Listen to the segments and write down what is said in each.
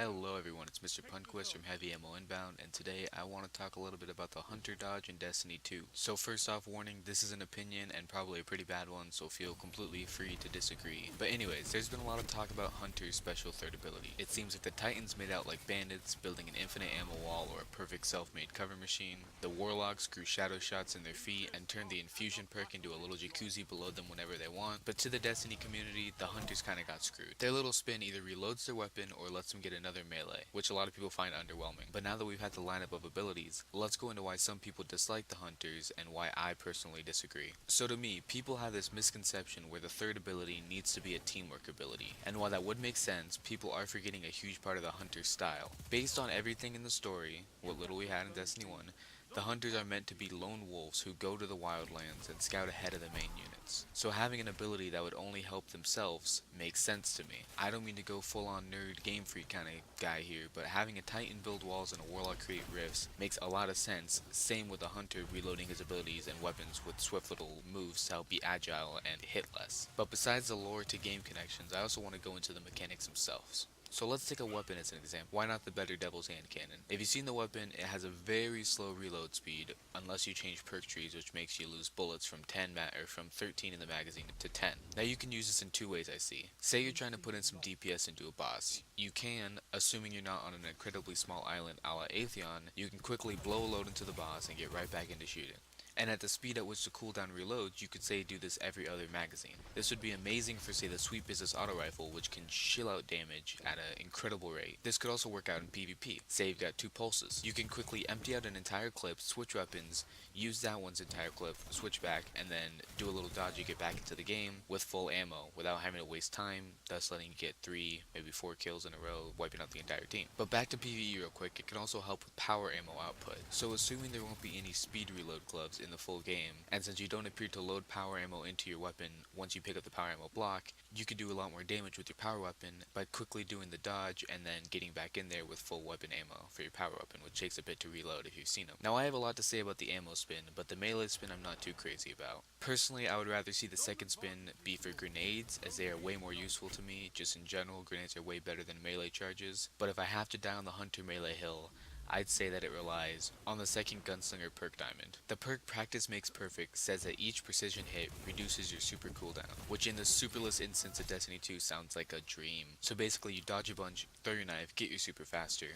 Hello everyone, it's Mr. Punquist from Heavy Ammo Inbound, and today I want to talk a little bit about the Hunter Dodge in Destiny 2. So first off, warning, this is an opinion and probably a pretty bad one, so feel completely free to disagree. But anyways, there's been a lot of talk about Hunter's special third ability. It seems like the Titans made out like bandits, building an infinite ammo wall or a perfect self-made cover machine. The Warlocks grew shadow shots in their feet and turned the infusion perk into a little jacuzzi below them whenever they want. But to the Destiny community, the Hunters kinda got screwed. Their little spin either reloads their weapon or lets them get another melee, which a lot of people find underwhelming. But now that we've had the lineup of abilities, let's go into why some people dislike the Hunters and why I personally disagree. So to me, people have this misconception where the third ability needs to be a teamwork ability, and while that would make sense, people are forgetting a huge part of the Hunter's style. Based on everything in the story, what little we had in Destiny 1, the Hunters are meant to be lone wolves who go to the wildlands and scout ahead of the main units. So having an ability that would only help themselves makes sense to me. I don't mean to go full on nerd game freak kind of guy here, but having a Titan build walls and a Warlock create rifts makes a lot of sense. Same with a Hunter reloading his abilities and weapons with swift little moves to help be agile and hit less. But besides the lore to game connections, I also want to go into the mechanics themselves. So let's take a weapon as an example. Why not the better Devil's Hand Cannon? If you've seen the weapon, it has a very slow reload speed unless you change perk trees, which makes you lose bullets from 13 in the magazine to 10. Now you can use this in two ways I see. Say you're trying to put in some DPS into a boss. You can, assuming you're not on an incredibly small island a la Atheon, you can quickly blow a load into the boss and get right back into shooting. And at the speed at which the cooldown reloads, you could say do this every other magazine. This would be amazing for say the Sweet Business Auto Rifle, which can chill out damage at an incredible rate. This could also work out in PvP. Say you've got two pulses. You can quickly empty out an entire clip, switch weapons, use that one's entire clip, switch back, and then do a little dodge to get back into the game with full ammo without having to waste time, thus letting you get 3, maybe 4 kills in a row, wiping out the entire team. But back to PvE real quick, it can also help with power ammo output. So assuming there won't be any speed reload gloves in the full game, and since you don't appear to load power ammo into your weapon once you pick up the power ammo block, you could do a lot more damage with your power weapon by quickly doing the dodge and then getting back in there with full weapon ammo for your power weapon, which takes a bit to reload if you've seen them. Now I have a lot to say about the ammo spin, but the melee spin I'm not too crazy about. Personally, I would rather see the second spin be for grenades, as they are way more useful to me. Just in general, grenades are way better than melee charges, but if I have to die on the Hunter melee hill, I'd say that it relies on the second Gunslinger perk diamond. The perk Practice Makes Perfect says that each precision hit reduces your super cooldown, which in the superless instance of Destiny 2 sounds like a dream. So basically you dodge a bunch, throw your knife, get your super faster,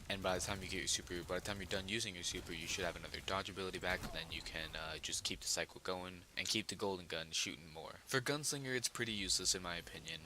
and by the time you're done using your super, you should have another dodge ability back, and then you can just keep the cycle going and keep the golden gun shooting more. For Gunslinger, it's pretty useless in my opinion.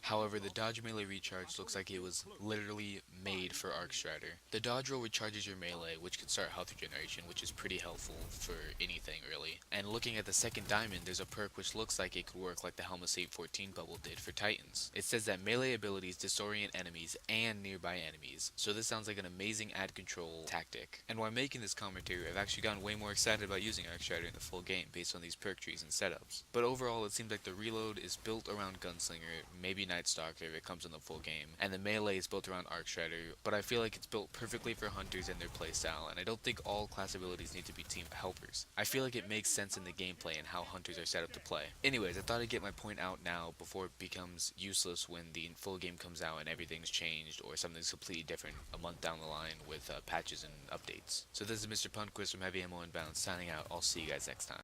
However, the dodge melee recharge looks like it was literally made for Arc Strider. The dodge roll recharges your melee, which can start health regeneration, which is pretty helpful for anything really. And looking at the second diamond, there's a perk which looks like it could work like the Helmets 814 bubble did for Titans. It says that melee abilities disorient enemies and nearby enemies, so this sounds like an amazing ad control tactic. And while making this commentary, I've actually gotten way more excited about using Arc Strider in the full game based on these perk trees and setups. But overall, it seems like the reload is built around Gunslinger, maybe Night Stalker if it comes in the full game, and the melee is built around Arc Strider, but I feel like it's built perfectly for Hunters and their playstyle, and I don't think all class abilities need to be team helpers. I feel like it makes sense in the gameplay and how Hunters are set up to play. Anyways, I thought I'd get my point out now before it becomes useless when the full game comes out and everything's changed or something's completely different a month down the line with patches and updates. So this is Mr. Punquist from Heavy Ammo Inbound signing out. I'll see you guys next time.